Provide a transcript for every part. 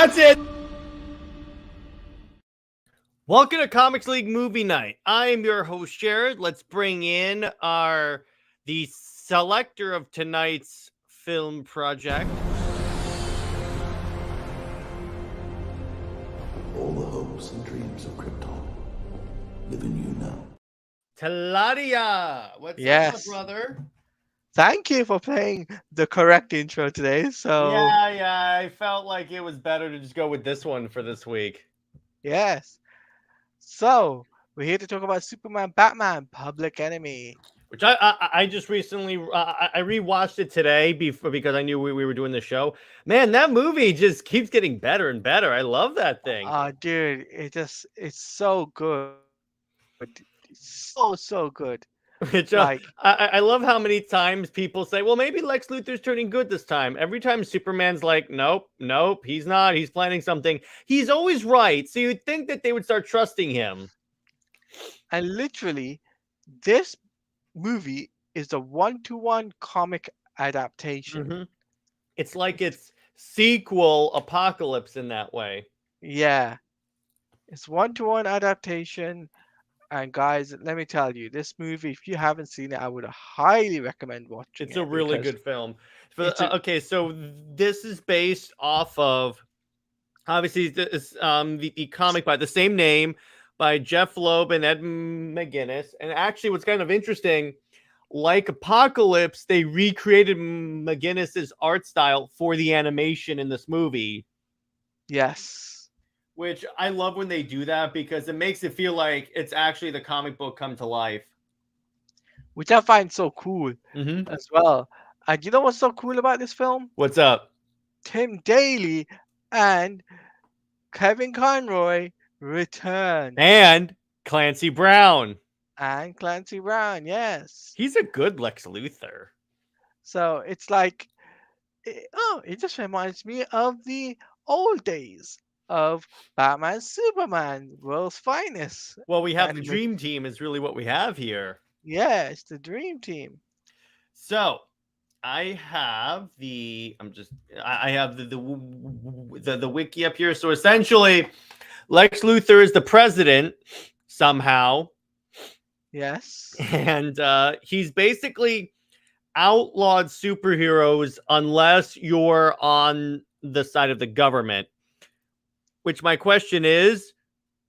That's it. Welcome to Comics League Movie Night. I am your host, Jared. Let's bring in the selector of tonight's film project. All the hopes and dreams of Krypton live in you now. Teladia, what's up, brother? Thank you for playing the correct intro today. So yeah, I felt like it was better to just go with this one for this week. Yes. So we're here to talk about Superman, Batman, Public Enemy. Which I just recently I rewatched it today because I knew we were doing the show. Man, that movie just keeps getting better and better. I love that thing. Dude, it's so good. It's so good. Which I love how many times people say, well, maybe Lex Luthor's turning good this time. Every time Superman's like, nope, he's not. He's planning something. He's always right. So you'd think that they would start trusting him. And literally, this movie is a 1-to-1 comic adaptation. Mm-hmm. It's like it's sequel Apocalypse in that way. Yeah. It's 1-to-1 adaptation. And guys, let me tell you, this movie, if you haven't seen it, I would highly recommend watching it. It's a really good film. Okay, so this is based off of, obviously, the comic by the same name by Jeff Loeb and Ed McGuinness. And actually, what's kind of interesting, like Apocalypse, they recreated McGuinness's art style for the animation in this movie. Yes. Which I love when they do that because it makes it feel like it's actually the comic book come to life. Which I find so cool as well. And you know what's so cool about this film? What's up? Tim Daly and Kevin Conroy return. And Clancy Brown. And Clancy Brown, yes. He's a good Lex Luthor. So it's like, it just reminds me of the old days of Batman, Superman, world's finest. Well, we have the Dream Team is really what we have here. Yeah, it's the Dream Team. So I have the wiki up here. So essentially, Lex Luthor is the president somehow. Yes. And he's basically outlawed superheroes unless you're on the side of the government. Which my question is,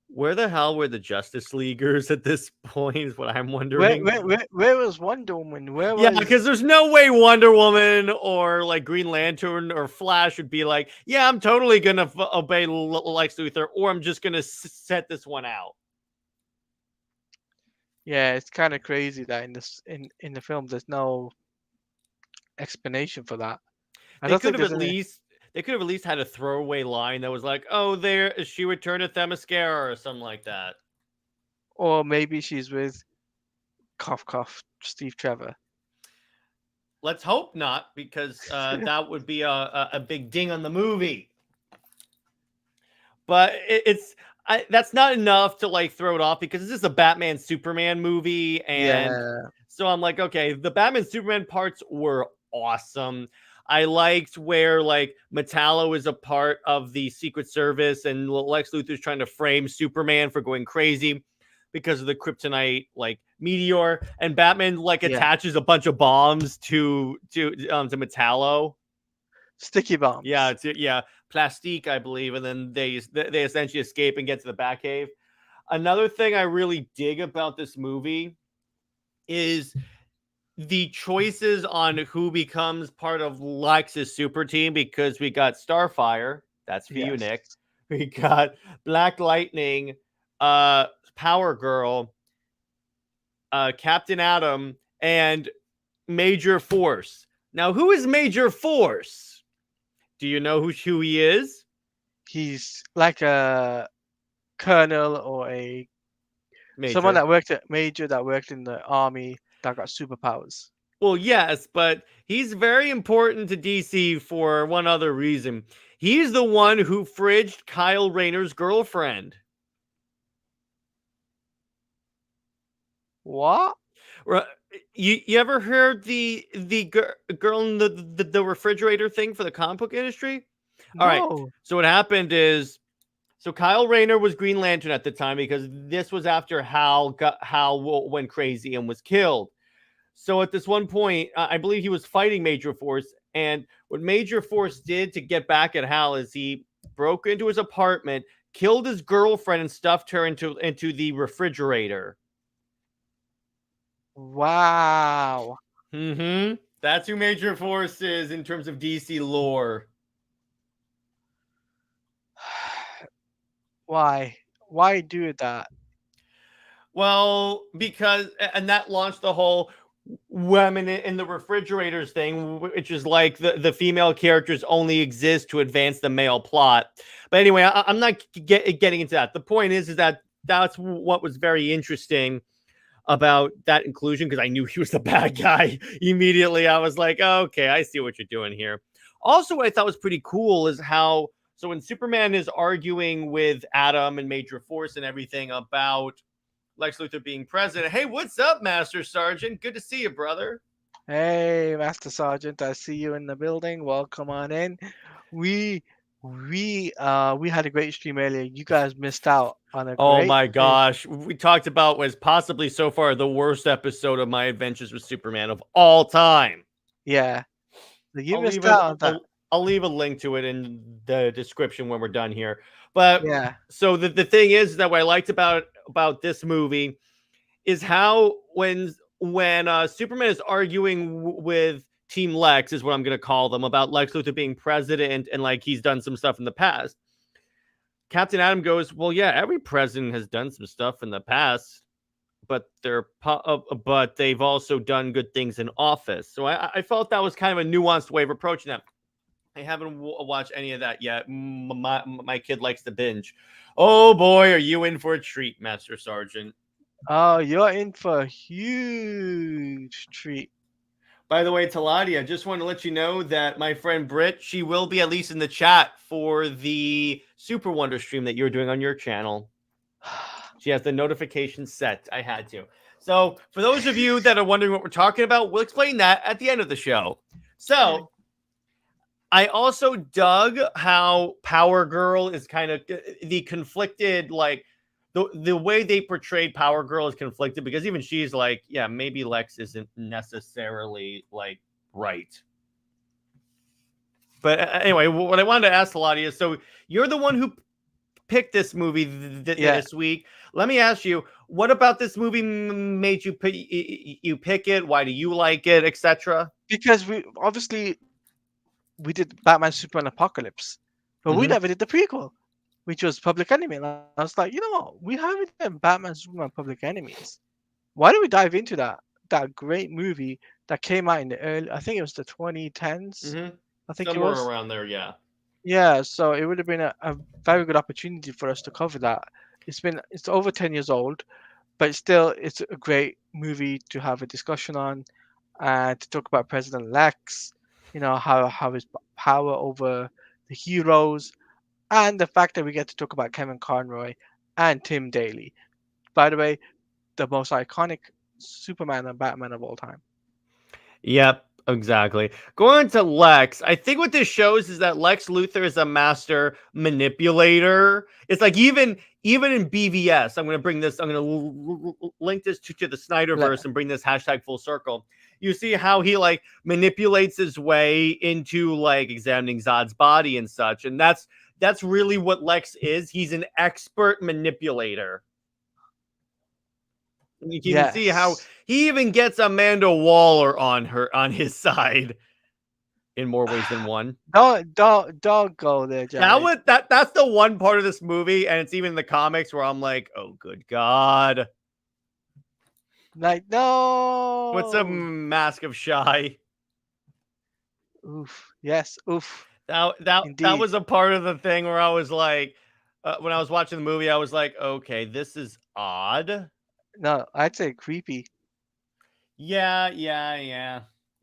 where the hell were the Justice Leaguers at this point is what I'm wondering. Where was Wonder Woman? Yeah, because there's no way Wonder Woman or like Green Lantern or Flash would be like, yeah, I'm totally going to obey Lex Luthor, or I'm just going to set this one out. Yeah, it's kind of crazy that in the film there's no explanation for that. They could have at least had a throwaway line that was like, oh, there she returned to Themyscira or something like that. Or maybe she's with Steve Trevor. Let's hope not, because that would be a big ding on the movie. But that's not enough to like throw it off, because this is a Batman Superman movie, and so I'm like, okay, the Batman Superman parts were awesome. I liked where like Metallo is a part of the Secret Service and Lex Luthor's trying to frame Superman for going crazy because of the Kryptonite like meteor, and Batman like attaches a bunch of bombs to Metallo. Sticky bombs. Yeah, plastique, I believe, and then they essentially escape and get to the Batcave. Another thing I really dig about this movie is the choices on who becomes part of Lex's super team, because we got Starfire, that's for you, Nick. We got Black Lightning, Power Girl, Captain Atom, and Major Force. Now, who is Major Force? Do you know who he is? He's like a colonel or a someone that worked at Major that worked in the army that got superpowers. Well, yes, but he's very important to DC for one other reason. He's the one who fridged Kyle Rayner's girlfriend. What? You ever heard the girl in the refrigerator thing for the comic book industry? All right. No. So what happened is, so Kyle Rayner was Green Lantern at the time because this was after Hal went crazy and was killed. So at this one point, I believe he was fighting Major Force, and what Major Force did to get back at Hal is he broke into his apartment, killed his girlfriend, and stuffed her into the refrigerator. Wow. That's who Major Force is in terms of DC lore. Why? Why do that? Well, because and that launched the whole women in the refrigerators thing, which is like the female characters only exist to advance the male plot. But anyway, I'm not getting into that. The point is that that's what was very interesting about that inclusion, because I knew he was the bad guy immediately. I was like, oh, okay, I see what you're doing here. Also, what I thought was pretty cool is how, so when Superman is arguing with Adam and Major Force and everything about Lex Luthor being president, hey, what's up, Master Sergeant? Good to see you, brother. Hey, Master Sergeant, I see you in the building. Welcome on in. We had a great stream earlier. You guys missed out on a Oh great my stream. gosh. We talked about was possibly so far the worst episode of My Adventures with Superman of all time. Yeah. So you I'll missed leave out on that. I'll leave a link to it in the description when we're done here. But Yeah. so the thing is that what I liked about this movie is how when Superman is arguing with Team Lex, is what I'm going to call them, about Lex Luthor being president and like he's done some stuff in the past. Captain Atom goes, well, yeah, every president has done some stuff in the past, but but they've also done good things in office. So I felt that was kind of a nuanced way of approaching that. I haven't watched any of that yet. My kid likes to binge. Oh boy, are you in for a treat, Master Sergeant? Oh, you're in for a huge treat. By the way, Teladia, just want to let you know that my friend Britt, she will be at least in the chat for the Super Wonder stream that you're doing on your channel. She has the notification set. I had to. So for those of you that are wondering what we're talking about, we'll explain that at the end of the show. So I also dug how Power Girl is kind of the conflicted, like the way they portrayed Power Girl is conflicted, because even she's like, yeah, maybe Lex isn't necessarily like right. But anyway, what I wanted to ask Teladia is, so you're the one who picked this movie this week. Let me ask you, what about this movie made you pick it? Why do you like it, etc.? Because we did Batman Superman Apocalypse, but we never did the prequel, which was Public Enemy. And I was like, you know what? We haven't done Batman Superman Public Enemies. Why don't we dive into that great movie that came out in the early, I think it was the 2010s. I think somewhere it was around there, yeah. Yeah, so it would have been a very good opportunity for us to cover that. It's over 10 years old, but still it's a great movie to have a discussion on, and to talk about President Lex, how his power over the heroes, and the fact that we get to talk about Kevin Conroy and Tim Daly. By the way, the most iconic Superman and Batman of all time. Yep, exactly. Going to Lex, I think what this shows is that Lex Luthor is a master manipulator. It's like even in BVS, I'm going to link this to the Snyderverse and bring this hashtag full circle. You see how he like manipulates his way into like examining Zod's body and such. And that's really what Lex is. He's an expert manipulator. You can see how he even gets Amanda Waller on his side in more ways than one. Don't go there, Johnny. That's the one part of this movie, and it's even in the comics where I'm like, oh, good God. Like, no. What's a Mask of Shy? Oof. Yes. Oof. That was a part of the thing where I was like, when I was watching the movie, I was like, okay, this is odd. No, I'd say creepy. Yeah.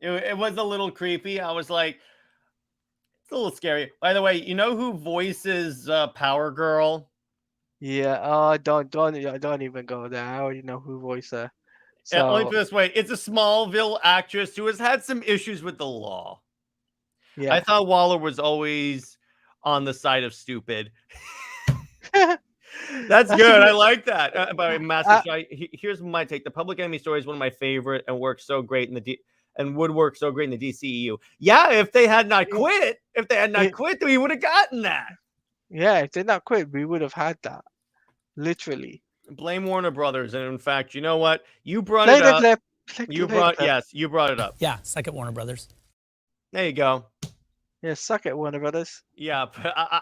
It was a little creepy. I was like, it's a little scary. By the way, you know who voices Power Girl? Yeah. Oh, don't even go there. I already know who voiced her. So, let me put it this way: it's a Smallville actress who has had some issues with the law. Yeah. I thought Waller was always on the side of stupid. That's good. I like that. By Master Shy, here's my take. The Public Enemy story is one of my favorite and works so great in the and would work so great in the DCEU. Yeah, if they had not quit, we would have gotten that. Yeah, if they not quit, we would have had that. Literally. Blame Warner Brothers, and in fact, you know what? You brought it up. You brought it up. Yeah, suck it, Warner Brothers. There you go. Yeah, suck it, Warner Brothers. Yeah,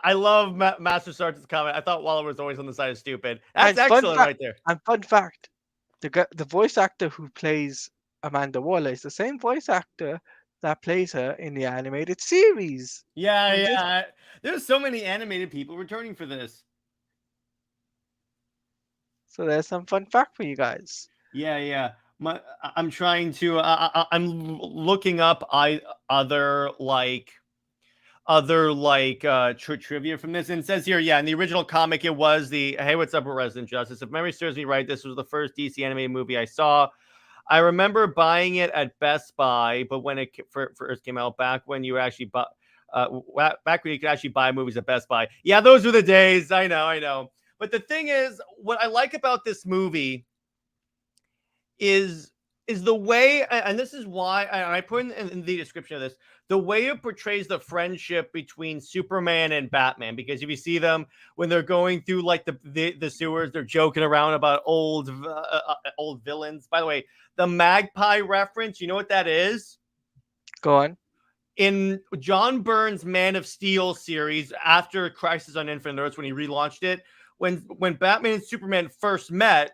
I love Master Sergeant's comment. I thought Waller was always on the side of stupid. That's excellent right there. And fun fact, the voice actor who plays Amanda Waller is the same voice actor that plays her in the animated series. Yeah. There's so many animated people returning for this. So there's some fun fact for you guys. Yeah. I'm trying to. I'm looking up other trivia from this, and it says here, in the original comic, it was hey, what's up, Resident Justice? If memory serves me right, this was the first DC animated movie I saw. I remember buying it at Best Buy, but when it first came out, back when you actually bought, back when you could actually buy movies at Best Buy. Yeah, those were the days. I know. But the thing is, what I like about this movie is the way, and this is why, and I put in the description of this, the way it portrays the friendship between Superman and Batman. Because if you see them when they're going through like the sewers, they're joking around about old villains. By the way, the magpie reference, you know what that is? Go on. In John Byrne's Man of Steel series, after Crisis on Infinite Earths, when he relaunched it, when Batman and Superman first met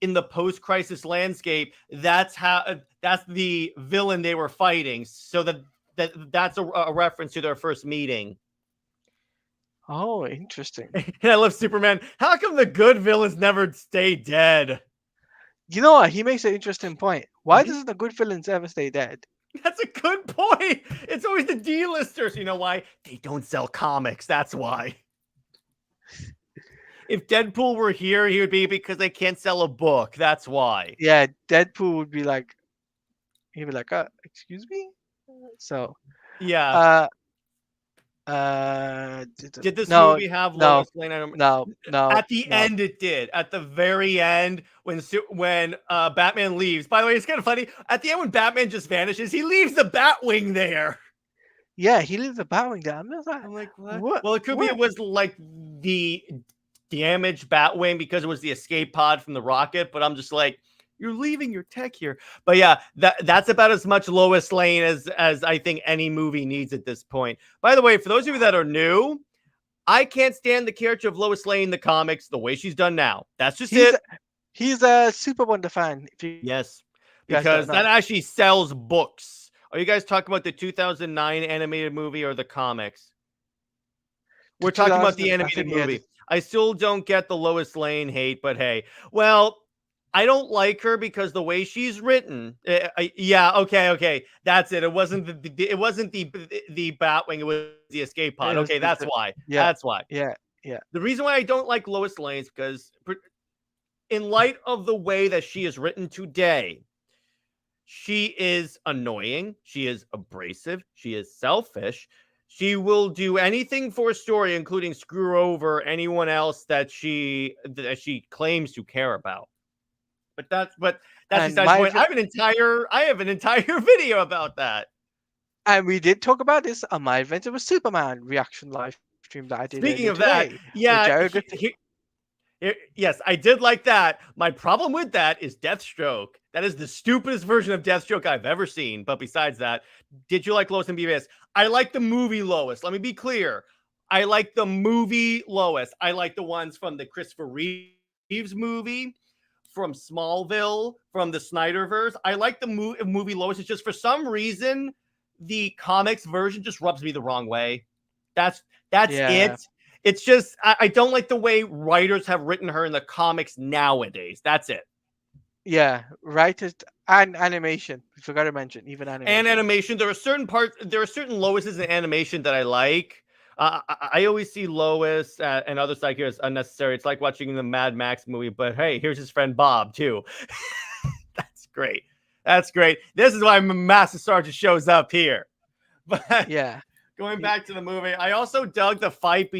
in the post-crisis landscape, that's the villain they were fighting. So that's a reference to their first meeting. Oh, interesting. And I love Superman. How come the good villains never stay dead? You know what? He makes an interesting point. Why doesn't the good villains ever stay dead? That's a good point. It's always the D-listers. You know why? They don't sell comics. That's why. If Deadpool were here, he would be because they can't sell a book. That's why. Yeah, Deadpool would be like, he'd be like, excuse me? So, yeah. Did this movie have Lois Lane? No. At the end, it did. At the very end, when Batman leaves. By the way, it's kind of funny. At the end, when Batman just vanishes, he leaves the Batwing there. Yeah, he leaves the Batwing there. I'm like, what? Well, it could be it was like the damaged Batwing because it was the escape pod from the rocket. But I'm just like, you're leaving your tech here. But yeah, that's about as much Lois Lane as I think any movie needs at this point. By the way, for those of you that are new, I can't stand the character of Lois Lane in the comics the way she's done now. That's just it. He's a Super Wonder fan. Yes, because that actually sells books. Are you guys talking about the 2009 animated movie or the comics? We're talking about the animated movie. I still don't get the Lois Lane hate, but hey. Well, I don't like her because the way she's written. Okay. That's it. It wasn't the Batwing. It was the escape pod. Okay, that's why. Yeah, that's why. Yeah. The reason why I don't like Lois Lane is because, in light of the way that she is written today, she is annoying. She is abrasive. She is selfish. She will do anything for a story, including screw over anyone else that she claims to care about. But that's besides the point. I have an entire video about that. And we did talk about this on my Adventure with Superman reaction live stream that I did. Speaking of that, yes, I did like that. My problem with that is Deathstroke. That is the stupidest version of Deathstroke I've ever seen. But besides that, did you like Lois and BVS? I like the movie Lois. Let me be clear. I like the movie Lois. I like the ones from the Christopher Reeves movie, from Smallville, from the Snyderverse. I like the movie Lois. It's just for some reason the comics version just rubs me the wrong way. That's it. It's just I don't like the way writers have written her in the comics nowadays. That's it. Yeah, writers and animation. We forgot to mention even animation. And animation. There are certain Loises in animation that I like. I always see Lois and other side characters unnecessary. It's like watching the Mad Max movie, but hey, here's his friend Bob too. That's great. This is why Master Sergeant shows up here. But yeah. Going back to the movie, I also dug the fight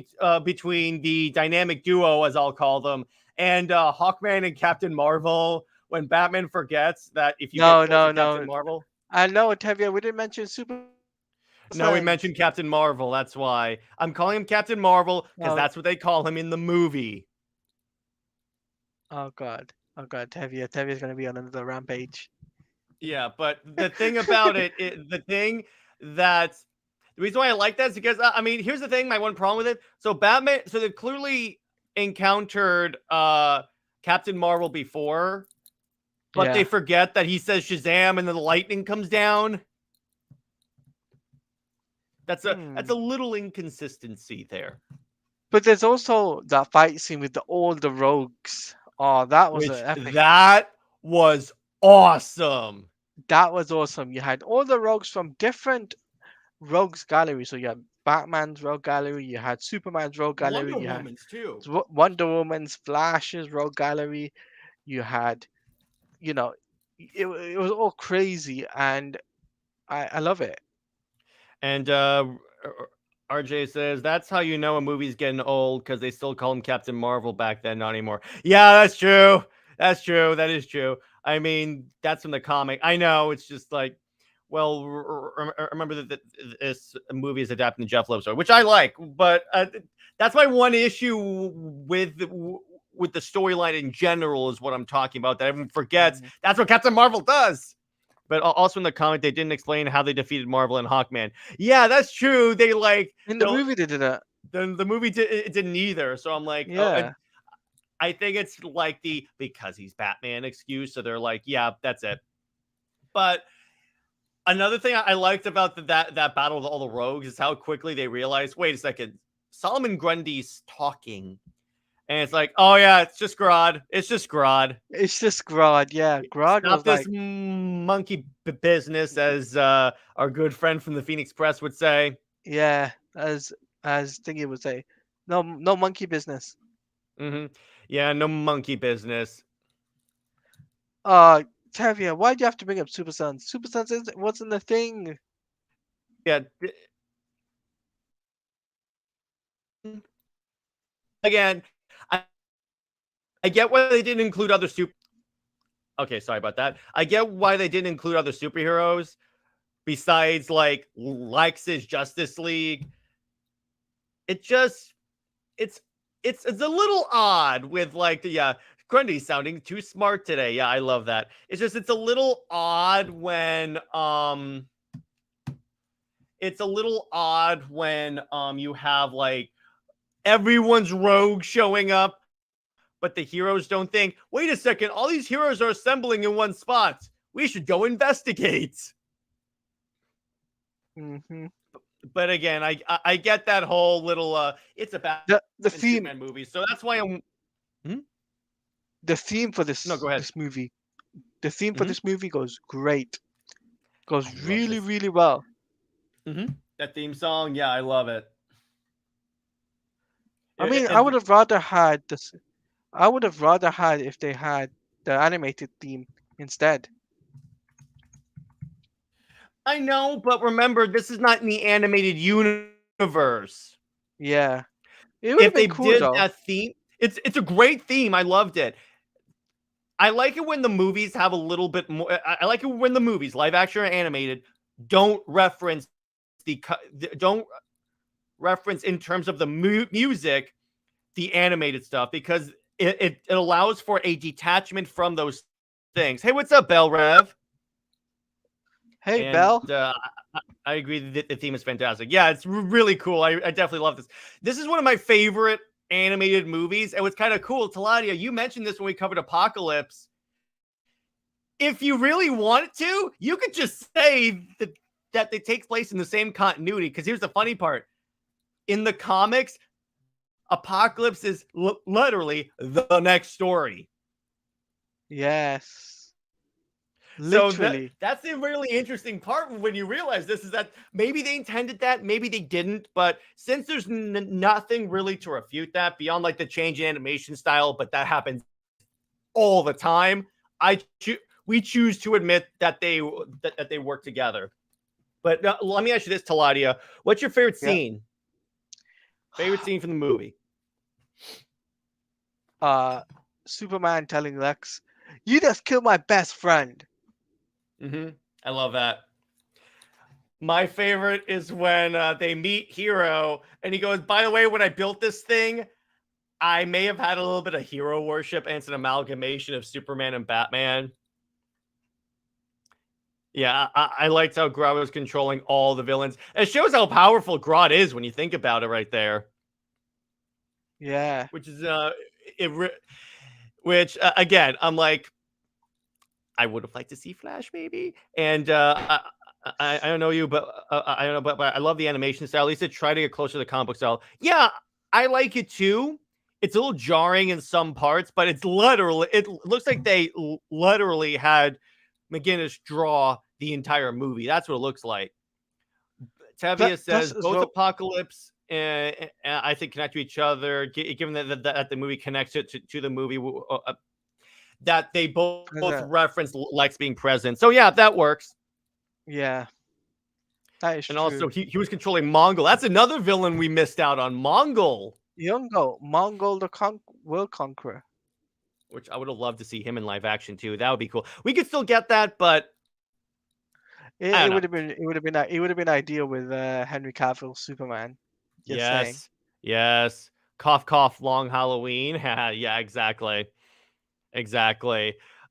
between the dynamic duo, as I'll call them, and Hawkman and Captain Marvel. When Batman forgets that if you get No, close no, to Captain no. Marvel. I know, Tevye, we didn't mention Super No, we Sons. mentioned Captain Marvel. That's why I'm calling him Captain Marvel, because Oh, that's what they call him in the movie. oh God. Oh God, Tevye's gonna be on another rampage. Yeah, but the thing about the reason why I like that is because I mean, here's the thing. My one problem with it. So Batman. So they've clearly encountered Captain Marvel before, but they Yeah. forget that he says Shazam and then the lightning comes down. That's a little inconsistency there. But there's also that fight scene with all the rogues. Oh, that was Which an epic. that was awesome. That was awesome. You had all the rogues from different rogues gallery. So you had Batman's rogue gallery, you had Superman's rogue gallery, Wonder you had Woman's too. Wonder Woman's, Flash's rogue gallery. You had, you know, it was all crazy, and I love it. And RJ says that's how you know a movie's getting old, because they still call him Captain Marvel back then, not anymore. Yeah, that's true. That's true. That is true. I mean, that's from the comic. I know. It's just like, well, remember that this movie is adapting the Jeff Loeb story, which I like, but that's my one issue with the storyline in general is what I'm talking about. That everyone forgets. That's what Captain Marvel does. But also in the comic, they didn't explain how they defeated Marvel and Hawkman. Yeah, that's true. They In the movie they did it. the movie didn't either. So I'm like, Yeah. I think it's like the because he's Batman excuse. So they're like, yeah, that's it. But another thing I liked about that battle with all the rogues is how quickly they realized, wait a second, Solomon Grundy's talking. And it's like, oh yeah, it's just Grodd. It's just Grodd. It's just Grodd, yeah. Grodd Stop was this like, monkey business, as our good friend from the Phoenix Press would say. yeah, as Thingy would say, no monkey business. Yeah, no monkey business. Tavia, why'd you have to bring up Super Sons? Super Sons wasn't a thing. Yeah. Again, I get why they didn't include other Okay, sorry about that. I get why they didn't include other superheroes besides like Lex's Justice League. It's a little odd with like the Grundy sounding too smart today. Yeah, I love that. It's a little odd when you have like everyone's rogue showing up, but the heroes don't think, wait a second, all these heroes are assembling in one spot. We should go investigate. But again, I get that whole little it's a Batman The theme Superman movie, so that's why I'm. The theme for this No, go ahead. this movie, the theme for this movie goes great. Goes really this. really well. That theme song, yeah, I love it. I mean, I would have rather had this. I would have rather had if they had the animated theme instead. I know, but remember, this is not in the animated universe. Yeah, it would have been cool though. That theme, it's a great theme. I loved it. I like it when the movies have a little bit more. I like it when the movies, live action or animated, don't reference in terms of the music the animated stuff, because it allows for a detachment from those things. Hey, what's up, Bell Rev? Hey, Bell. I agree that the theme is fantastic. Yeah, it's really cool. I definitely love this. This is one of my favorite animated movies. And what's kind of cool, Teladia, you mentioned this when we covered Apocalypse. If you really wanted to, you could just say that they take place in the same continuity. Because here's the funny part. In the comics, Apocalypse is literally the next story. Yes. Literally. So that's the really interesting part when you realize this, is that maybe they intended that, maybe they didn't. But since there's nothing really to refute that beyond like the change in animation style, but that happens all the time, we choose to admit that they work together. But let me ask you this, Teladia. What's your favorite Yeah. scene? Favorite scene from the movie? Superman telling Lex, "You just killed my best friend." I love that. My favorite is when they meet Hero, and he goes, "By the way, when I built this thing, I may have had a little bit of hero worship, and it's an amalgamation of Superman and Batman." Yeah, I liked how Grodd was controlling all the villains. It shows how powerful Grodd is when you think about it right there. Yeah. Which is again, I'm like, I would have liked to see Flash maybe, and I don't know you, but I don't know, but I love the animation style. At least they try to get closer to the comic book style. Yeah, I like it too. It's a little jarring in some parts, but it looks like they literally had McGinnis draw the entire movie. That's what it looks like. Tevia says both Apocalypse and I think connect to each other, given that the movie connects it to the movie, that they both reference Lex being present. So yeah, that works. Yeah. That is and true. Also, he was controlling Mongol. That's another villain we missed out on. Mongol, the World Conqueror. Which I would have loved to see him in live action too. That would be cool. We could still get that, but it would have been ideal with Henry Cavill Superman. Yes. Cough, cough. Long Halloween. Yeah, exactly.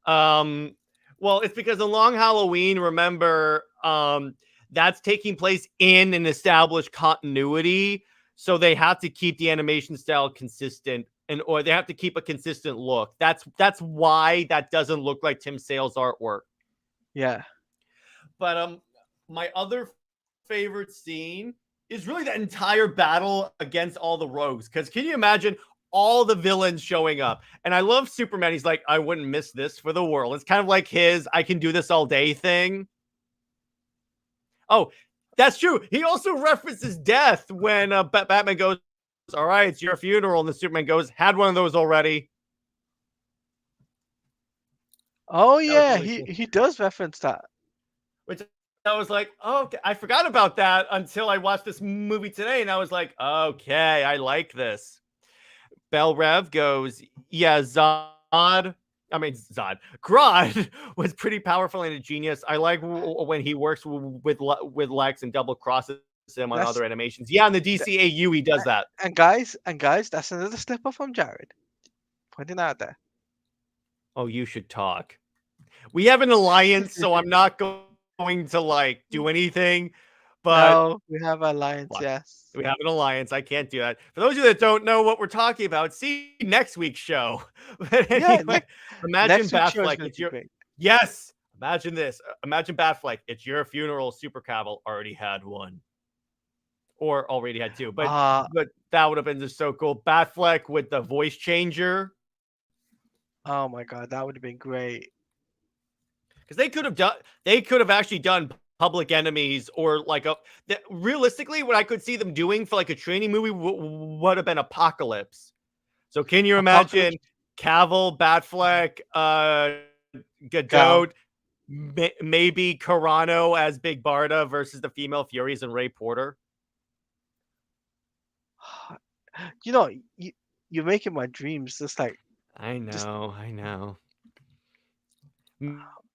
Well, it's because in Long Halloween, remember, that's taking place in an established continuity, so they have to keep the animation style consistent, or they have to keep a consistent look. That's why that doesn't look like Tim Sale's artwork. Yeah. But my other favorite scene is really the entire battle against all the rogues. Because can you imagine all the villains showing up? And I love Superman. He's like, I wouldn't miss this for the world. It's kind of like his I can do this all day thing. Oh, that's true. He also references death when Batman goes, all right, it's your funeral. And the Superman goes, had one of those already. Oh, yeah. Really cool. He does reference that. Which I was like, oh, okay. I forgot about that until I watched this movie today. And I was like, okay, I like this. Bell Rev goes, yeah, Grodd was pretty powerful and a genius. I like when he works with Lex and double crosses him on other animations. Yeah, in the DCAU, he does that. And guys, that's another step up from Jared. Pointing out there. Oh, you should talk. We have an alliance, so I'm not going to do anything. But no, we have an alliance. Yes, we have an alliance. I can't do that. For those of you that don't know what we're talking about, see next week's show. But anyway, imagine Batfleck. Yes, imagine this. Imagine Batfleck. It's your funeral. Super Cavill already had one, or already had two. But that would have been just so cool. Batfleck with the voice changer. Oh my god, that would have been great. Because they could have actually done Public Enemies, or realistically, what I could see them doing for a training movie would have been Apocalypse. So can you imagine Cavill, Batfleck, Godot, maybe Carano as Big Barda versus the female Furies and Ray Porter? You're making my dreams just like. I know.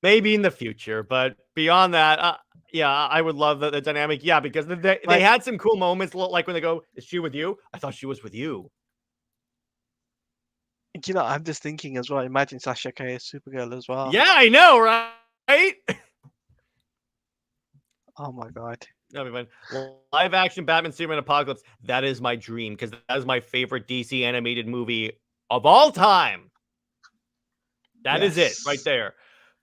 Maybe in the future, but beyond that, yeah, I would love the dynamic. Yeah, because they had some cool moments, like when they go, "Is she with you?" I thought she was with you. I'm just thinking as well. Imagine Sasha K as Supergirl as well. Yeah, I know, right? Oh my god. That'd be fun. Live action Batman, Superman, Apocalypse. That is my dream, because that is my favorite DC animated movie of all time. That is it right there.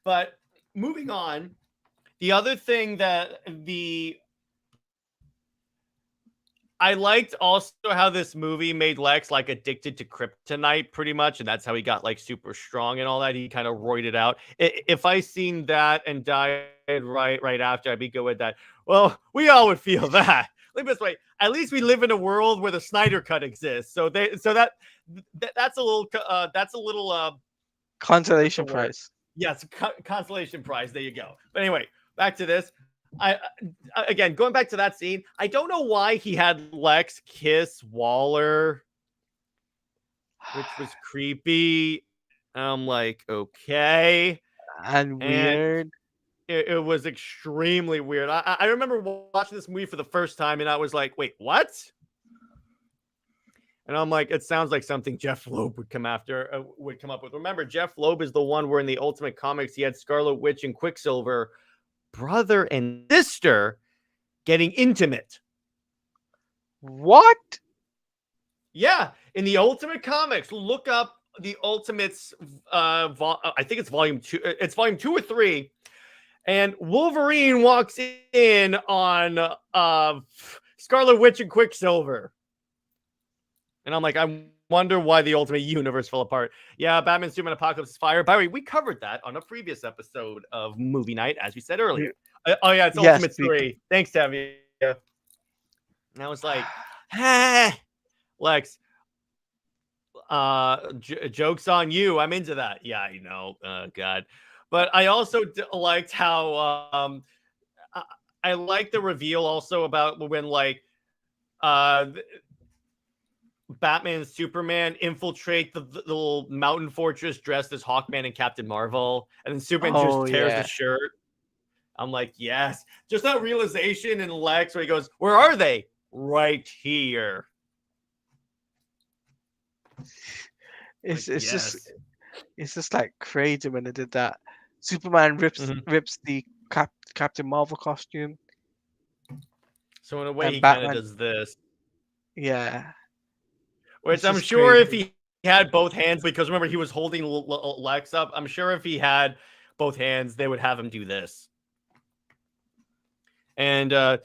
But moving on, the other thing that I liked also how this movie made Lex addicted to kryptonite pretty much, and that's how he got super strong and all that. He kind of roided out. If I seen that and died right after, I'd be good with that. Well, we all would feel that. Let me this way. At least we live in a world where the Snyder Cut exists. So that's a little consolation prize. Yes, consolation prize. There you go. But anyway, back to this. Again, going back to that scene, I don't know why he had Lex kiss Waller, which was creepy. I'm like, okay. And And weird. it was extremely weird. I remember watching this movie for the first time, and I was like, wait, what? And I'm like, it sounds like something Jeff Loeb would come up with. Remember, Jeff Loeb is the one where in the Ultimate Comics he had Scarlet Witch and Quicksilver, brother and sister, getting intimate. What? Yeah, in the Ultimate Comics, look up the Ultimates. I think it's volume 2. It's volume 2 or 3, and Wolverine walks in on Scarlet Witch and Quicksilver, and I'm like, I wonder why the Ultimate Universe fell apart. Yeah, Batman, Superman, Apocalypse is Fire. By the way, we covered that on a previous episode of Movie Night, as we said earlier. Oh yeah, it's Yes, Ultimate 3. Thanks, Tavia. And I was like, hey, Lex, joke's on you. I'm into that. Yeah, I know. God. But I also liked how I like the reveal also about when like Batman and Superman infiltrate the little mountain fortress dressed as Hawkman and Captain Marvel, and then Superman just tears the shirt. I'm like, yes. Just that realization in Lex where he goes, where are they? Right here. It's Like, it's just like crazy when they did that. Superman rips the Captain Marvel costume. So in a way, and he kind Batman. of does this. Yeah. Which It's I'm just sure if crazy. he had both hands, because remember, he was holding Lex up. I'm sure if he had both hands, they would have him do this. And then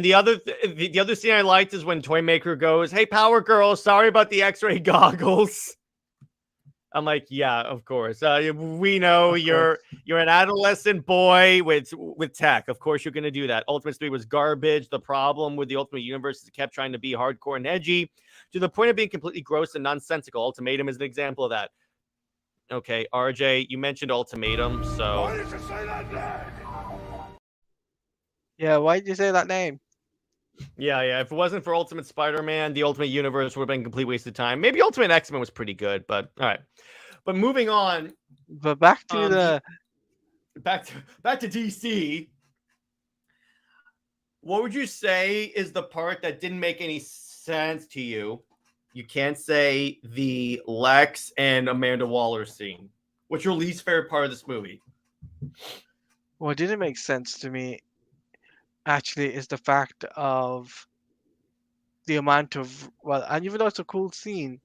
the other scene I liked is when Toymaker goes, "Hey, Power Girl, sorry about the X-ray goggles." I'm like, yeah, of course. We know you're an adolescent boy with tech. Of course, you're going to do that. Ultimate 3 was garbage. The problem with the Ultimate Universe is it kept trying to be hardcore and edgy to the point of being completely gross and nonsensical. Ultimatum is an example of that. Okay, RJ, you mentioned Ultimatum, so... Why did you say that name? Yeah, why did you say that name? Yeah. If it wasn't for Ultimate Spider-Man, the Ultimate Universe would have been a complete waste of time. Maybe Ultimate X-Men was pretty good, but all right. But moving on. But back to back to DC. What would you say is the part that didn't make any sense to you? You can't say the Lex and Amanda Waller scene. What's your least favorite part of this movie? What didn't make sense to me actually is the fact of the amount of and even though it's a cool scene,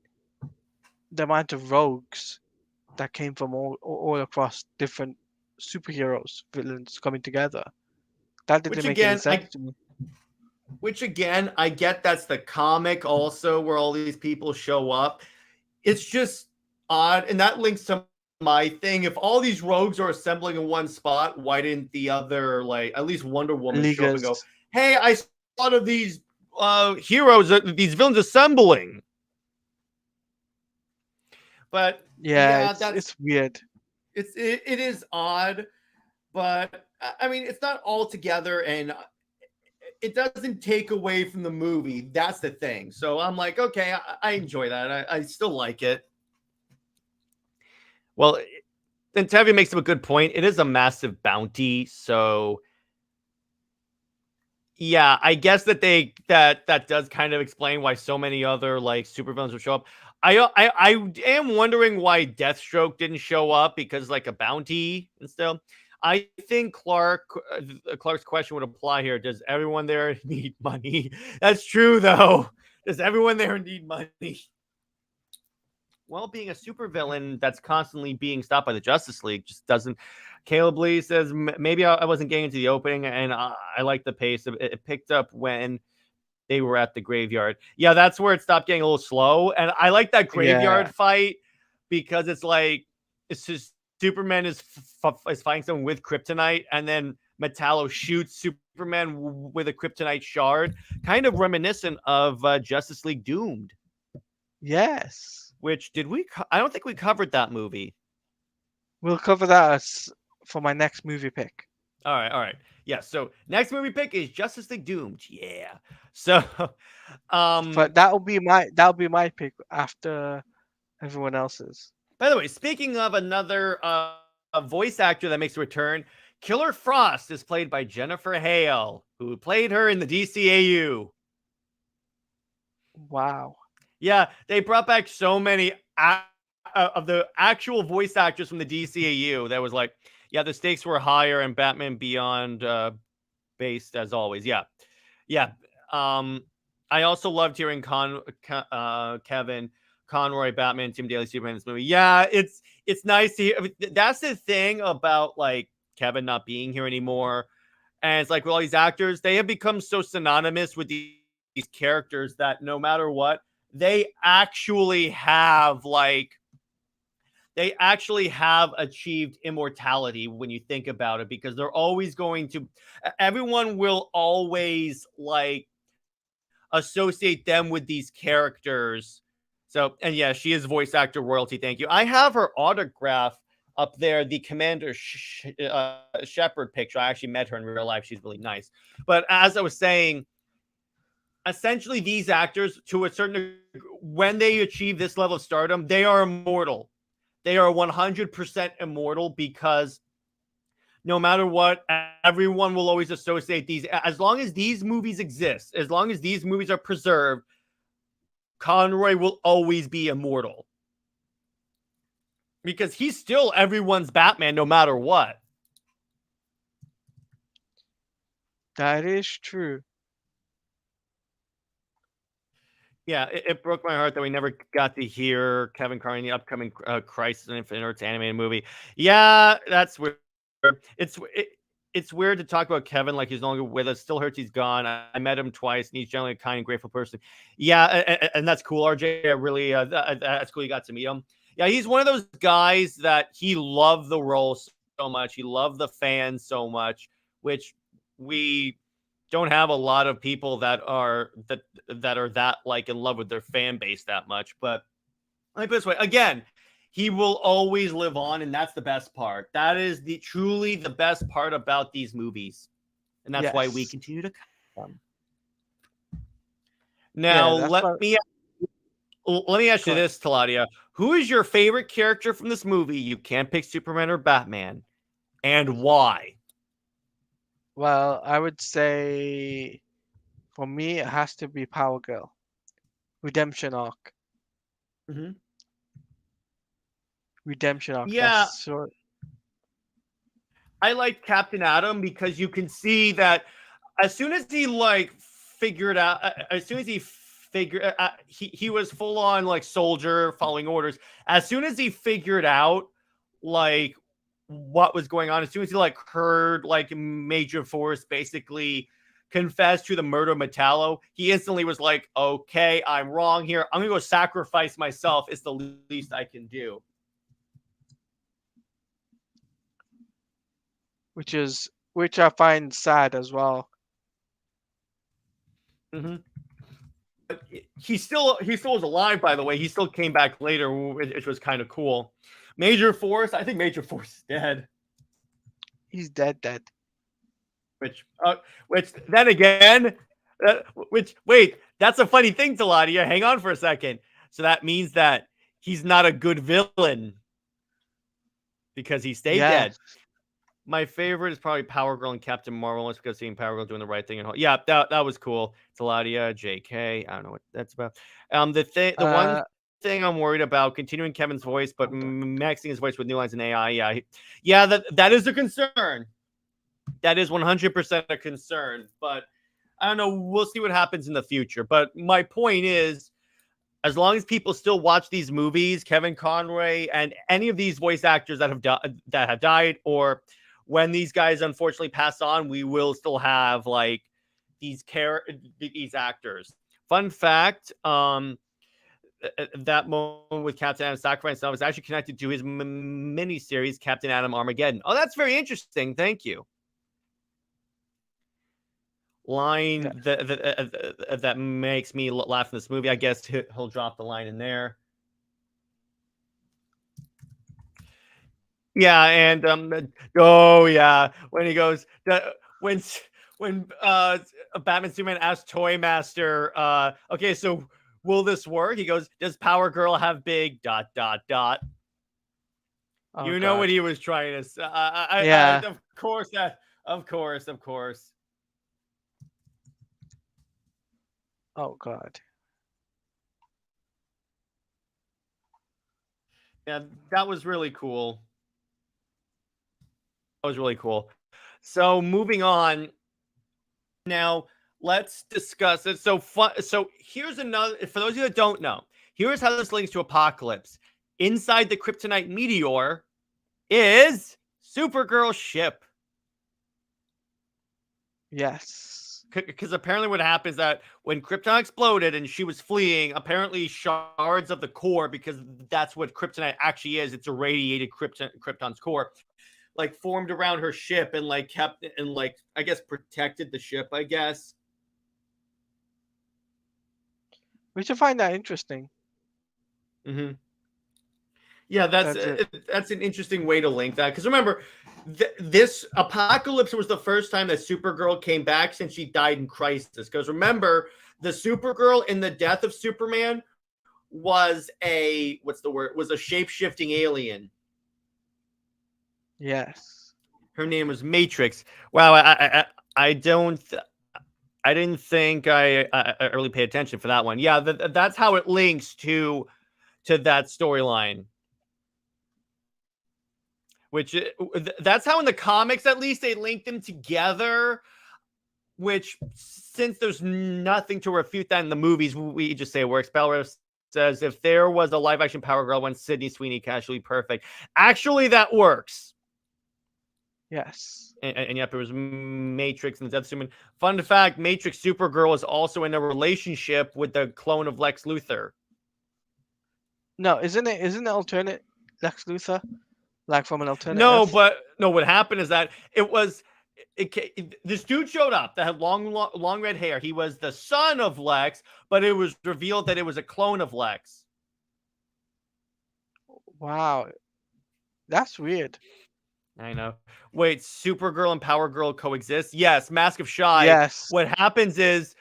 the amount of rogues that came from all across different superheroes, villains coming together. That didn't make any sense to me. Which again, I get that's the comic also where all these people show up. It's just odd, and that links to my thing. If all these rogues are assembling in one spot, why didn't the other, like at least Wonder Woman, show up and go, "Hey, I saw a lot of these heroes, these villains assembling"? But yeah, it's weird. It is odd, but I mean, it's not all together, and it doesn't take away from the movie. That's the thing. So I'm like, okay, I enjoy that. I still like it. Well, and Tevye makes up a good point. It is a massive bounty, so yeah, I guess that that does kind of explain why so many other like supervillains would show up. I am wondering why Deathstroke didn't show up because like a bounty and stuff. I think Clark's question would apply here. Does everyone there need money? That's true though. Does everyone there need money? Well, being a supervillain that's constantly being stopped by the Justice League just doesn't. Caleb Lee says maybe I wasn't getting into the opening, and I like the pace. It picked up when they were at the graveyard. Yeah, that's where it stopped getting a little slow. And I like that graveyard fight because it's like it's just Superman is fighting someone with kryptonite, and then Metallo shoots Superman with a kryptonite shard, kind of reminiscent of Justice League Doomed. Yes. Which did we? I don't think we covered that movie. We'll cover that for my next movie pick. All right. Yeah. So next movie pick is Justice League Doomed. Yeah. So, But that'll be my pick after everyone else's. by the way, speaking of another a voice actor that makes a return, Killer Frost is played by Jennifer Hale, who played her in the DCAU. Wow. Yeah, they brought back so many of the actual voice actors from the DCAU. That was like, yeah, the stakes were higher and Batman Beyond based as always. Yeah. I also loved hearing Kevin Conroy, Batman, Tim Daly, Superman in this movie. Yeah, it's nice to hear. I mean, that's the thing about like Kevin not being here anymore. And it's like with all these actors, they have become so synonymous with these characters that no matter what, they actually have achieved immortality when you think about it, because they're always going to, everyone will always like associate them with these characters. So, and yeah, she is voice actor royalty. Thank you. I have her autograph up there, the Commander Shepard picture. I actually met her in real life. She's really nice. But as I was saying, essentially these actors, to a certain, when they achieve this level of stardom, they are immortal. They are 100% immortal, because no matter what, everyone will always associate these. As long as these movies exist, as long as these movies are preserved, Conroy will always be immortal, because he's still everyone's Batman no matter what. That is true. Yeah, it broke my heart that we never got to hear Kevin Conroy in the upcoming Crisis on Infinite Earths animated movie. Yeah, that's weird. It's weird to talk about Kevin like he's no longer with us. Still hurts he's gone. I met him twice, and he's generally a kind and grateful person. Yeah, and that's cool, RJ. Really, that's cool you got to meet him. Yeah, he's one of those guys that he loved the role so much. He loved the fans so much, which we don't have a lot of people that are that like in love with their fan base that much. But let me put it this way again, he will always live on, and that's the best part. That is truly the best part about these movies, and that's why we Yes. continue to cover them. Yeah, Now that's what. let me ask Go you ahead. this, Teladia: who is your favorite character from this movie? You can't pick Superman or Batman, and why? Well, I would say for me it has to be Power Girl. Redemption arc. Mm-hmm. Redemption arc. Yeah, That's short. I like Captain Atom because you can see that as soon as he like figured out, as soon as he figured, he was full on like soldier following orders. As soon as he figured out like what was going on, as soon as he like heard like Major Force basically confess to the murder of Metallo, he instantly was like, "Okay, I'm wrong here. I'm gonna go sacrifice myself. It's the least I can do." Which I find sad as well. Mm-hmm. He still was alive, by the way. He still came back later, which was kind of cool. Major Force, I think Major Force is dead. He's dead. Which then again, wait, that's a funny thing, Teladia. Hang on for a second. So that means that he's not a good villain because he stayed dead. Yes. My favorite is probably Power Girl and Captain Marvel, just because seeing Power Girl doing the right thing. And yeah, that was cool. Teladia, JK. I don't know what that's about. The one thing I'm worried about, continuing Kevin's voice, but maxing his voice with new lines and AI. Yeah, that is a concern. That is 100% a concern. But I don't know. We'll see what happens in the future. But my point is, as long as people still watch these movies, Kevin Conroy and any of these voice actors that have died, or when these guys unfortunately pass on, we will still have like these actors. Fun fact: that moment with Captain Atom sacrifice was actually connected to his mini series Captain Atom Armageddon. Oh, that's very interesting. Thank you. Line that makes me laugh in this movie. I guess he'll drop the line in there. Yeah, and oh yeah, when he goes when Batman Superman asks Toy Master, okay, so will this work? He goes, does Power Girl have big ... Oh You know what God. he was trying to say. Yeah. Of course that of course. Oh God. Yeah, that was really cool. That was really cool. So moving on now, let's discuss it. So here's another. For those of you that don't know, here's how this links to Apocalypse. Inside the Kryptonite Meteor is Supergirl's ship. Yes. Because apparently what happens that when Krypton exploded and she was fleeing, apparently shards of the core, because that's what Kryptonite actually is. It's irradiated Krypton's core, like formed around her ship and like kept and like I guess protected the ship, I guess. We should find that interesting. Mm-hmm. Yeah, That's it. that's an interesting way to link that. Because remember, this Apocalypse was the first time that Supergirl came back since she died in Crisis. Because remember, the Supergirl in the Death of Superman was a was a shape-shifting alien. Yes. Her name was Matrix. Wow, I don't. I didn't think I really paid attention for that one. Yeah, that's how it links to that storyline. Which that's how in the comics at least they link them together. Which since there's nothing to refute that in the movies, we just say it works. Belrose says if there was a live action Power Girl when Sydney Sweeney casually perfect. Actually, that works. Yes. And yep, it was Matrix and Death Superman. Fun fact: Matrix Supergirl is also in a relationship with the clone of Lex Luthor. No, isn't it alternate Lex Luthor? Like from an alternate No, Earth? but no. What happened is that this dude showed up that had long red hair. He was the son of Lex, but it was revealed that it was a clone of Lex. Wow. That's weird. I know. Wait, Supergirl and Power Girl coexist? Yes, Mask of Shy. Yes. What happens is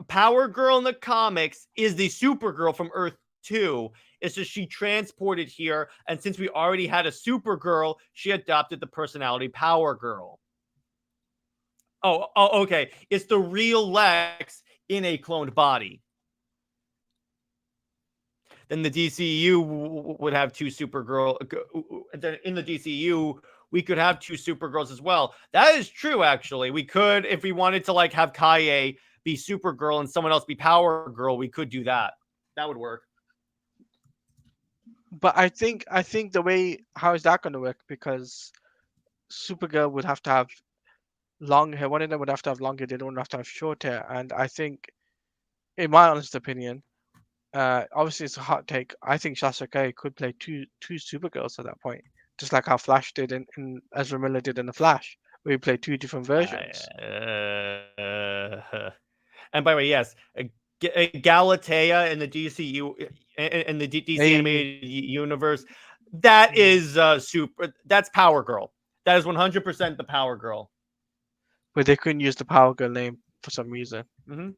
Power Girl in the comics is the Supergirl from Earth 2. It's just she transported here, and since we already had a Supergirl, she adopted the personality Power Girl. Oh, okay. It's the real Lex in a cloned body. Then the DCU would have two Supergirl. In the DCU, we could have two Supergirls as well. That is true, actually. We could, if we wanted to, like, have Kaye be Supergirl and someone else be Power Girl, we could do that. That would work. But I think the way how is that going to work? Because Supergirl would have to have long hair. One of them would have to have longer. They don't have to have short hair. And I think, in my honest opinion, obviously it's a hot take. I think Shasta Kay could play two Supergirls at that point, just like how Flash did in Ezra Miller did in the Flash, where he played two different versions. And by the way, yes, Galatea in the DCU in the DC animated universe, that is that's Power Girl. That is 100% the Power Girl. But they couldn't use the Power Girl name for some reason. Mm-hmm.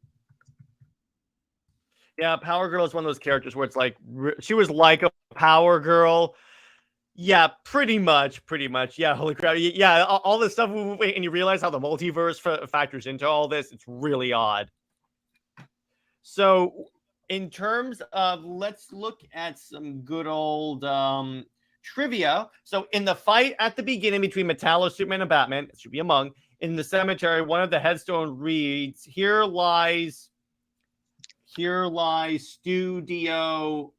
Yeah, Power Girl is one of those characters where it's like she was like a Power Girl. Yeah, pretty much. Yeah, holy crap. Yeah, all this stuff, and you realize how the multiverse factors into all this. It's really odd. So, in terms of, let's look at some good old trivia. So, in the fight at the beginning between Metallo, Superman, and Batman, it should be among, in the cemetery, one of the headstone reads, Here lies studio.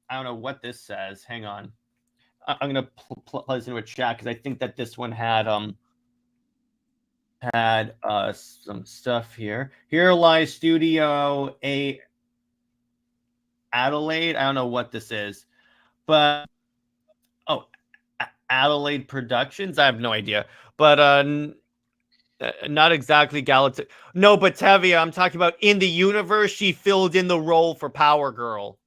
I don't know what this says. Hang on. I'm going to plug this into a chat because I think that this one had some stuff here. Here lies Studio A Adelaide. I don't know what this is, but Adelaide Productions. I have no idea, but not exactly Galaxy. No, but Tevia, I'm talking about in the universe. She filled in the role for Power Girl.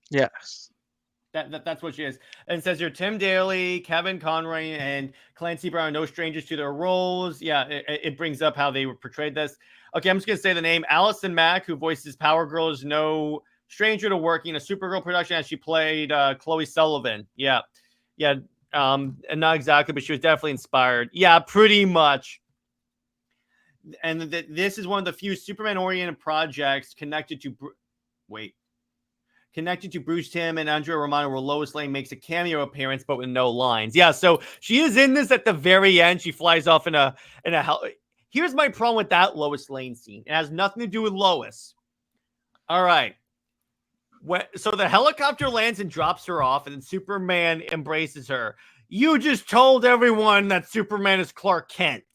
Yes. That's what she is. And it says here, Tim Daly, Kevin Conroy, and Clancy Brown are no strangers to their roles. Yeah, it brings up how they portrayed this. Okay, I'm just going to say the name. Allison Mack, who voices Power Girl, is no stranger to working in a Supergirl production as she played Chloe Sullivan. Yeah. And not exactly, but she was definitely inspired. Yeah, pretty much. And this is one of the few Superman-oriented projects connected to Bruce Timm and Andrea Romano, where Lois Lane makes a cameo appearance, but with no lines. Yeah, so she is in this at the very end. She flies off in a Here's my problem with that Lois Lane scene. It has nothing to do with Lois. All right. So the helicopter lands and drops her off, and then Superman embraces her. You just told everyone that Superman is Clark Kent.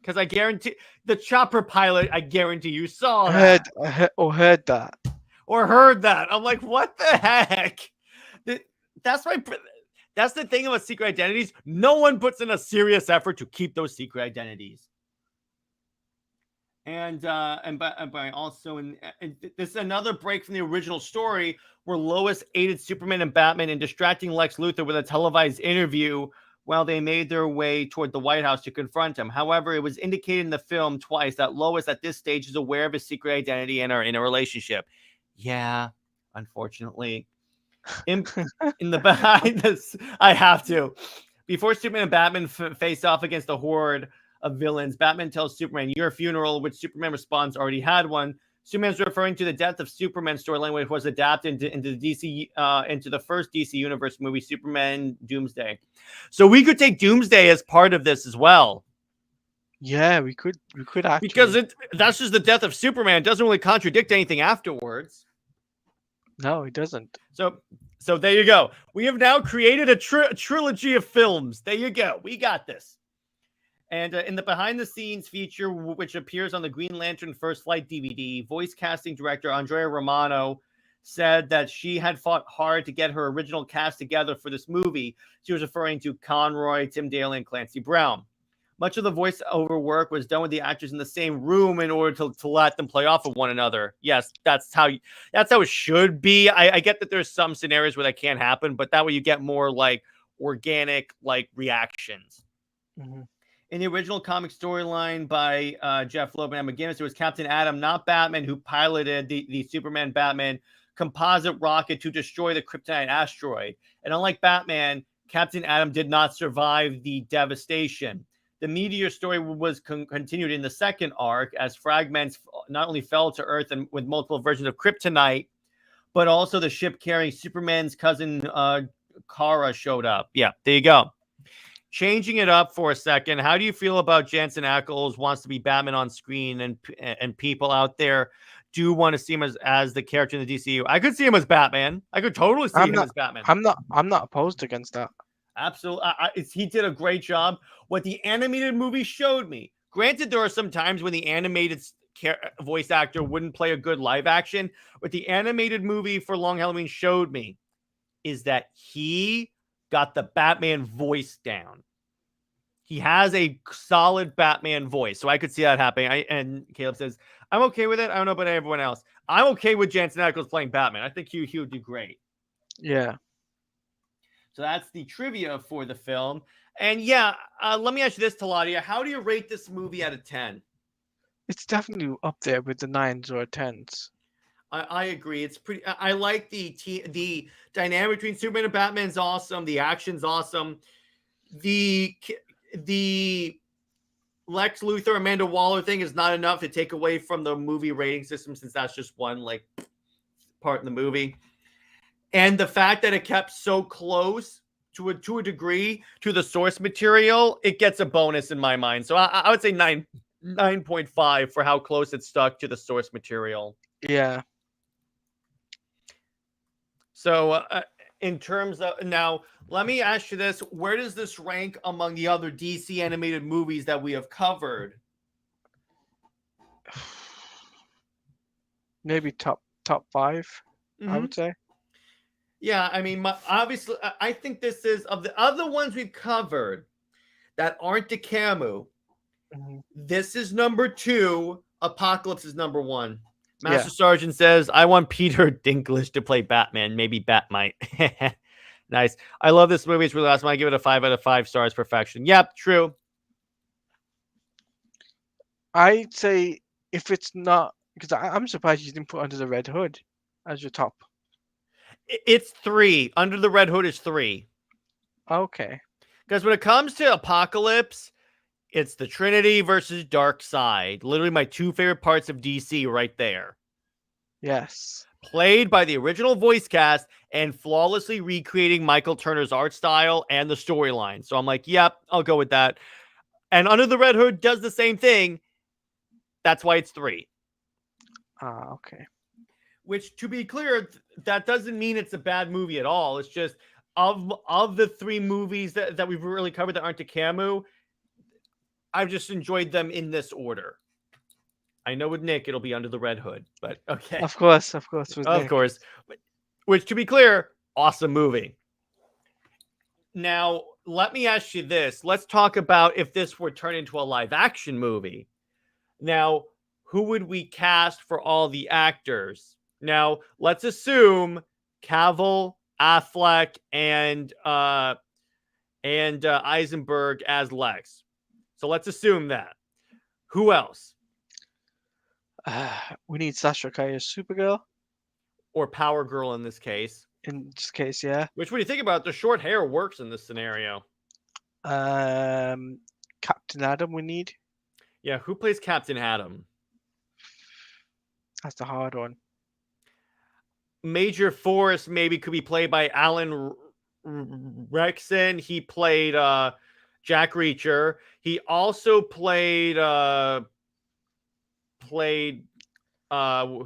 Because I guarantee the chopper pilot, I guarantee you saw that. Heard that. Or heard that. I'm like, what the heck? That's the thing about secret identities. No one puts in a serious effort to keep those secret identities. And by also, and this is another break from the original story where Lois aided Superman and Batman in distracting Lex Luthor with a televised interview while they made their way toward the White House to confront him. However, it was indicated in the film twice that Lois at this stage is aware of his secret identity and are in a relationship. Yeah, unfortunately. In the behind this, I have to. Before Superman and Batman face off against the horde of villains, Batman tells Superman, "Your funeral," which Superman responds, "Already had one." Superman's referring to the Death of Superman storyline, which was adapted into the into the first DC Universe movie, Superman Doomsday. So we could take Doomsday as part of this as well. Yeah, we could actually, because that's just the death of Superman. It doesn't really contradict anything afterwards. No, it doesn't. So there you go. We have now created a trilogy of films. There you go. We got this. And in the behind-the-scenes feature, which appears on the Green Lantern First Flight DVD, voice casting director Andrea Romano said that she had fought hard to get her original cast together for this movie. She was referring to Conroy, Tim Daly, and Clancy Brown. Much of the voiceover work was done with the actors in the same room in order to let them play off of one another. Yes, that's how it should be. I get that there's some scenarios where that can't happen, but that way you get more like organic like reactions. Mm-hmm. In the original comic storyline by Jeff Loeb and Emma Guinness, it was Captain Atom, not Batman, who piloted the Superman Batman composite rocket to destroy the Kryptonite asteroid. And unlike Batman, Captain Atom did not survive the devastation. The Meteor story was continued in the second arc as fragments not only fell to Earth and with multiple versions of Kryptonite, but also the ship carrying Superman's cousin Kara showed up. Yeah, there you go. Changing it up for a second, how do you feel about Jensen Ackles wants to be Batman on screen, and people out there do want to see him as the character in the DCU? I could see him as Batman. I could totally see him as Batman. I'm not opposed against that. Absolutely. He did a great job. What the animated movie showed me, granted, there are some times when the animated voice actor wouldn't play a good live action. What the animated movie for Long Halloween showed me is that he got the Batman voice down. He has a solid Batman voice, so I could see that happening. And Caleb says, I'm okay with it. I don't know about everyone else. I'm okay with Jensen Ackles playing Batman. I think he would do great. Yeah. So that's the trivia for the film. And yeah, let me ask you this, Teladia. How do you rate this movie out of 10? It's definitely up there with the 9s or 10s. I agree. It's pretty. I like the dynamic between Superman and Batman is awesome. The action's awesome. The Lex Luthor, Amanda Waller thing is not enough to take away from the movie rating system, since that's just one like part in the movie. And the fact that it kept so close to a degree to the source material, it gets a bonus in my mind. So I would say 9.5 for how close it stuck to the source material. Yeah. So in terms of, now, let me ask you this. Where does this rank among the other DC animated movies that we have covered? Maybe top 5, I would say. Yeah, I mean, obviously, I think this is, of the other ones we've covered that aren't DeCamu, this is number 2, Apocalypse is number 1. Master Sergeant says, I want Peter Dinklage to play Batman. Maybe Batmite. Nice. I love this movie. It's really awesome. I give it a 5 out of 5 stars. Perfection. Yep, true. I'd say if it's not, because I'm surprised you didn't put Under the Red Hood as your top. It's 3. Under the Red Hood is 3. Okay. Because when it comes to Apocalypse, it's the Trinity versus Darkseid. Literally my 2 favorite parts of DC right there. Yes. Played by the original voice cast and flawlessly recreating Michael Turner's art style and the storyline. So I'm like, yep, I'll go with that. And Under the Red Hood does the same thing. That's why it's 3. Okay. Which, to be clear, that doesn't mean it's a bad movie at all. It's just of the 3 movies that we've really covered that aren't to Camus, I've just enjoyed them in this order. I know with Nick it'll be Under the Red Hood, but okay. Of course. Of course. Which, to be clear, awesome movie. Now, let me ask you this. Let's talk about if this were turned into a live action movie. Now, who would we cast for all the actors? Now, let's assume Cavill, Affleck, and Eisenberg as Lex. So let's assume that. Who else? We need Sasha Calle as Supergirl. Or Power Girl in this case. In this case, yeah. Which, when you think about it, the short hair works in this scenario. Captain Adam we need. Yeah, who plays Captain Adam? That's the hard one. Major Force maybe could be played by Alan Rexon. He played Jack Reacher. He also played who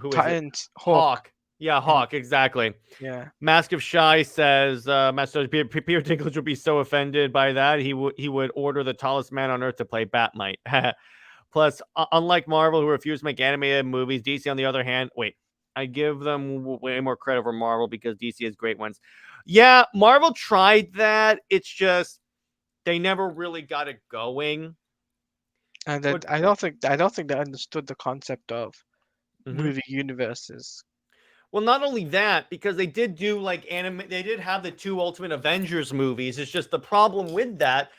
is Titans, it? Hawk. Yeah, Hawk, exactly. Yeah. Mask of Shy says Master Peter Dinklage would be so offended by that he would order the tallest man on earth to play Batmite. Plus, unlike Marvel, who refused to make animated movies, DC, on the other hand, I give them way more credit for Marvel because DC has great ones. Yeah, Marvel tried that. It's just they never really got it going. And I don't think they understood the concept of movie universes. Well, not only that, because they did do they did have the 2 Ultimate Avengers movies. It's just the problem with that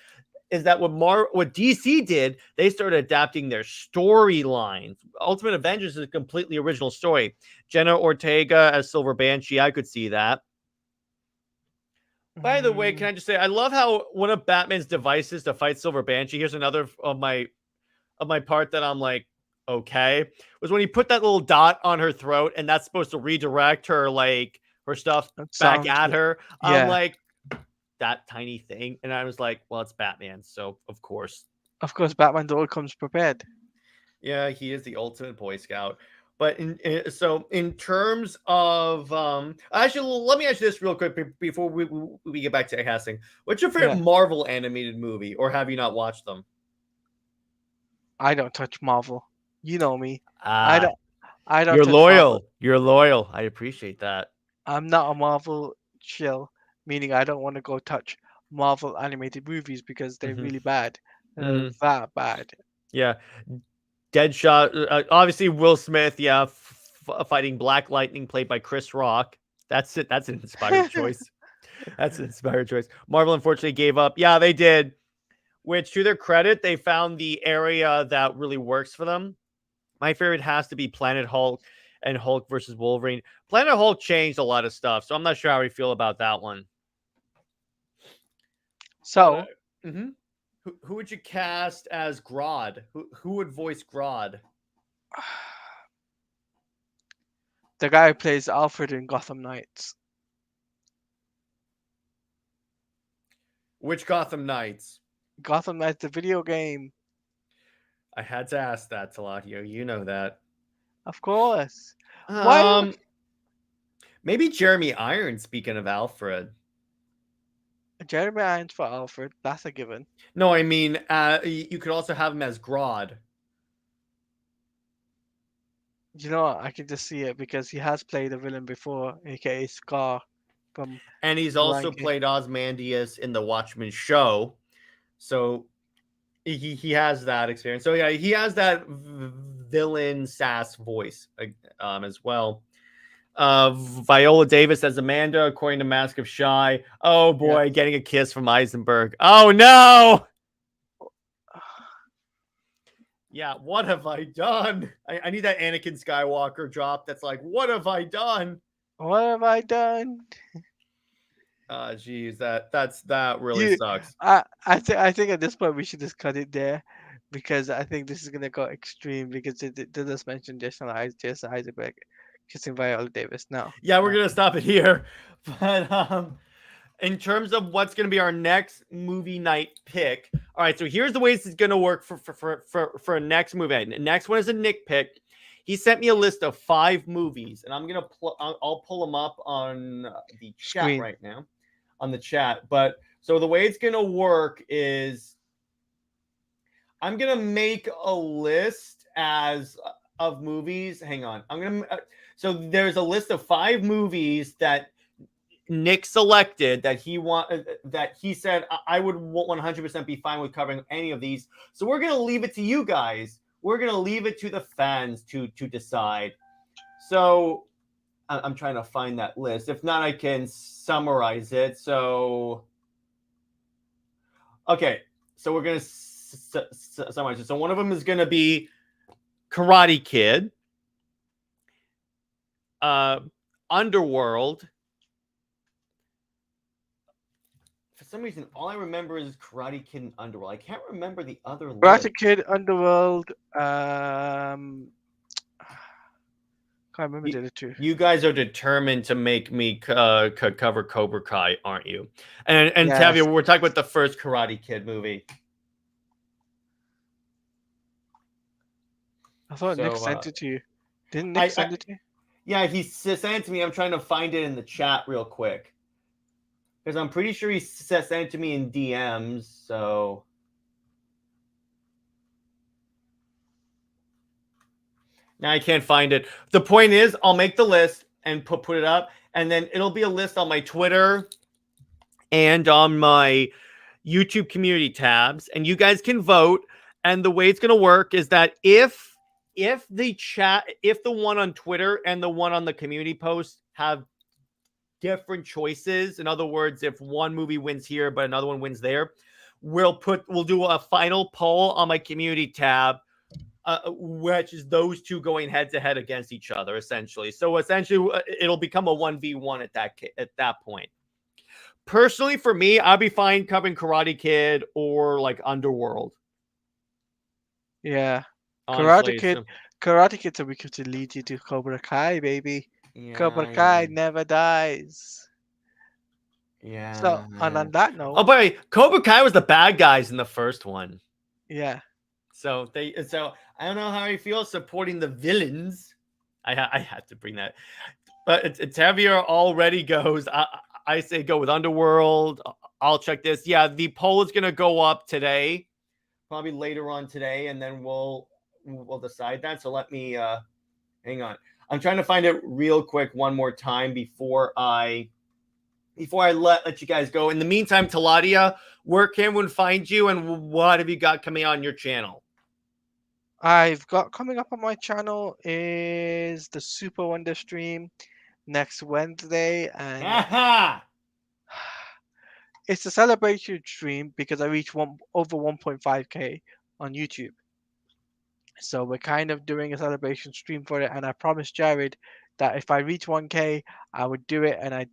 is that what DC did, they started adapting their storylines. Ultimate Avengers is a completely original story. Jenna Ortega as Silver Banshee, I could see that. By the way, can I just say, I love how one of Batman's devices to fight Silver Banshee, here's another of my part that I'm like, okay, was when he put that little dot on her throat, and that's supposed to redirect her her stuff back at her. Yeah. I'm like, that tiny thing, and I was like, well, it's Batman, so of course Batman always comes prepared. Yeah, he is the ultimate Boy Scout. But in terms of actually, let me ask you this real quick before we get back to casting. What's your favorite Marvel animated movie, or have you not watched them? I don't touch Marvel. You know me. I don't. You're loyal. Marvel. You're loyal. I appreciate that. I'm not a Marvel chill, meaning I don't want to go touch Marvel animated movies because they're really bad. They're that bad. Yeah. Deadshot. Obviously, Will Smith. Yeah, fighting Black Lightning, played by Chris Rock. That's it. That's an inspired choice. That's an inspired choice. Marvel unfortunately gave up. Yeah, they did. Which, to their credit, they found the area that really works for them. My favorite has to be Planet Hulk and Hulk versus Wolverine. Planet Hulk changed a lot of stuff, so I'm not sure how we feel about that one. So, who would you cast as Grodd? Who would voice Grodd? The guy who plays Alfred in Gotham Knights. Which Gotham Knights? Gotham Knights, the video game. I had to ask that, Teladia. You know that. Of course. Why? Maybe Jeremy Irons, speaking of Alfred. Jeremy Irons for Alfred. That's a given. No, I mean, you could also have him as Grodd. You know what? I can just see it because he has played a villain before, aka Scar. And he's also played Ozymandias in the Watchmen show. So he has that experience. So yeah, he has that villain sass voice as well. Viola Davis as Amanda, according to Mask of Shy. Oh boy, getting a kiss from Eisenberg. Oh no! Yeah, what have I done? I need that Anakin Skywalker drop that's like, what have I done? What have I done? Geez, that really sucks. I think at this point we should just cut it there, because I think this is gonna go extreme, because it does mention Jason Eisenberg kissing Viola Davis. No. Yeah, we're gonna stop it here. But in terms of what's gonna be our next movie night pick, all right. So here's the ways it's gonna work for a next movie. Next one is a Nick pick. He sent me a list of 5 movies, and I'm gonna I'll pull them up on the chat Screen. right now, on the chat. But so the way it's gonna work is I'm gonna make a list of movies. Hang on, I'm gonna. So there's a list of 5 movies that Nick selected that he said I would 100% be fine with covering any of these. So we're gonna leave it to you guys. We're gonna leave it to the fans to decide. So I'm trying to find that list. If not, I can summarize it. So okay, so we're gonna summarize it. So one of them is gonna be Karate Kid, Underworld. For some reason, all I remember is Karate Kid and Underworld. I can't remember the other Karate list. Kid, Underworld. Can't remember the other 2. You guys are determined to make me cover Cobra Kai, aren't you? And Yes. Tavia, we're talking about the first Karate Kid movie. I thought Nick sent it to you. Didn't Nick send it to you? Yeah, he sent it to me. I'm trying to find it in the chat real quick, because I'm pretty sure he sent it to me in DMs. So now I can't find it. The point is, I'll make the list and put it up, and then it'll be a list on my Twitter and on my YouTube community tabs, and you guys can vote. And the way it's going to work is that if the one on Twitter and the one on the community post have different choices, in other words, if one movie wins here but another one wins there, we'll do a final poll on my community tab, which is those two going head to head against each other, essentially. So essentially, it'll become a 1v1 at that point. Personally, for me, I'd be fine covering Karate Kid or like Underworld. Yeah. Honestly, Karate Kid's a week to lead you to Cobra Kai, baby. Yeah, Cobra Kai never dies. Yeah. So, and on that note. Oh, boy, Cobra Kai was the bad guys in the first one. Yeah. So I don't know how I feel supporting the villains. I had to bring that. But Tavia already goes. I say go with Underworld. I'll check this. Yeah, the poll is gonna go up today, probably later on today, and then we'll decide that. So let me hang on. I'm trying to find it real quick one more time before I let you guys go. In the meantime, Teladia, where can everyone find you, and what have you got coming on your channel? I've got coming up on my channel is the Super Wonder stream next Wednesday, and it's a celebration stream because I reached over 1.5k on YouTube. So we're kind of doing a celebration stream for it, and I promised Jared that if I reach 1k, I would do it, and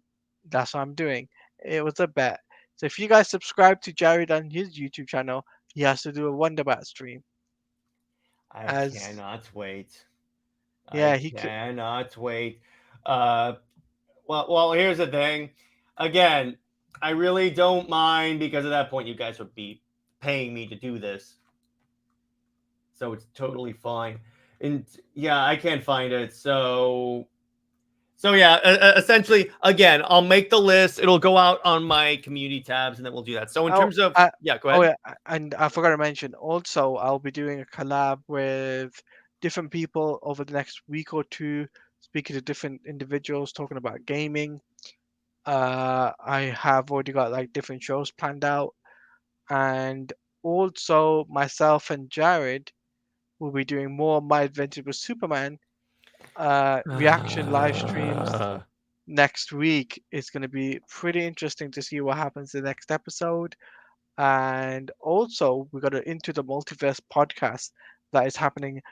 that's what I'm doing. It was a bet. So if you guys subscribe to Jared on his YouTube channel, he has to do a Wonderbat stream. I cannot wait. Yeah, he cannot wait. Well, here's the thing. Again, I really don't mind, because at that point you guys would be paying me to do this. So it's totally fine. And yeah, I can't find it. So yeah, essentially, again, I'll make the list. It'll go out on my community tabs, and then we'll do that. So in terms of, yeah, go ahead. Oh yeah, and I forgot to mention also, I'll be doing a collab with different people over the next week or 2, speaking to different individuals, talking about gaming. I have already got like different shows planned out, and also myself and Jared we'll be doing more My Adventure with Superman reaction live streams next week. It's going to be pretty interesting to see what happens in the next episode. And also, we got an Into the Multiverse podcast that is happening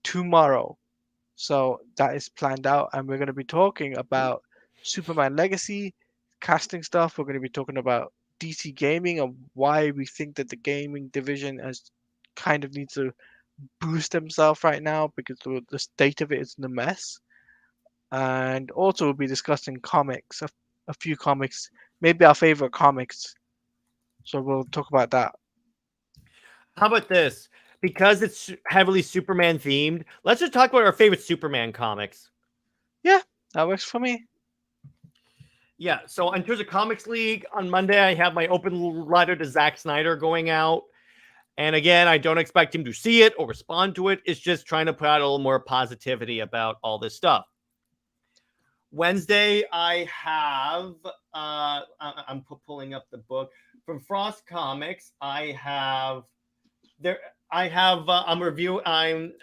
tomorrow. So that is planned out, and we're going to be talking about Superman Legacy, casting stuff. We're going to be talking about DC gaming and why we think that the gaming division has kind of needs to boost themselves right now because the state of it is in a mess. And also, we'll be discussing comics, a few comics, maybe our favorite comics. So we'll talk about that. How about this? Because it's heavily Superman themed, let's just talk about our favorite Superman comics. Yeah, that works for me. Yeah, so in terms of Comics League, on Monday, I have my open letter to Zack Snyder going out. And again, I don't expect him to see it or respond to it. It's just trying to put out a little more positivity about all this stuff. Wednesday, I have, I'm pulling up the book from Frost Comics. I'm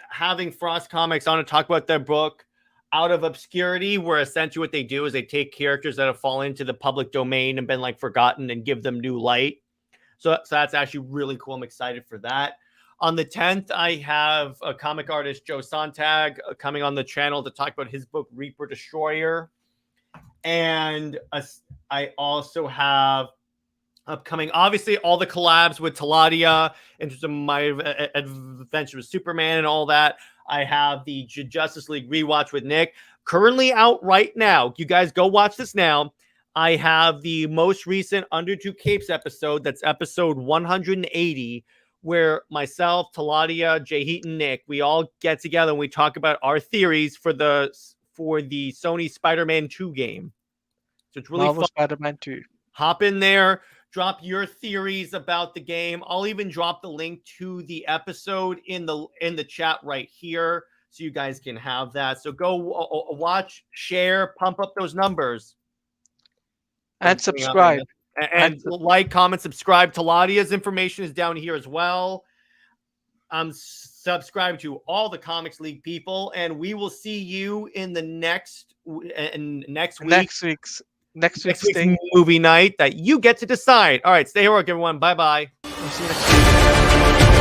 having Frost Comics on to talk about their book, Out of Obscurity, where essentially what they do is they take characters that have fallen into the public domain and been like forgotten and give them new light. So that's actually really cool. I'm excited for that. On the 10th, I have a comic artist, Joe Sontag, coming on the channel to talk about his book, Reaper Destroyer. And I also have upcoming, obviously, all the collabs with Teladia in terms of My Adventure with Superman and all that. I have the Justice League rewatch with Nick, currently out right now. You guys go watch this now. I have the most recent Under Two Capes episode. That's episode 180, where myself, Teladia, Jay Heaton, Nick, we all get together and we talk about our theories for the Sony Spider-Man 2 game. So it's really Marvel fun. Spider-Man 2. Hop in there, drop your theories about the game. I'll even drop the link to the episode in the chat right here, so you guys can have that. So go watch, share, pump up those numbers. And subscribe. And like, comment, subscribe. Teladia's information is down here as well. Subscribe to all the Comics League people, and we will see you in the next week's movie night that you get to decide. All right, stay heroic, everyone. Bye bye. We'll see you next week.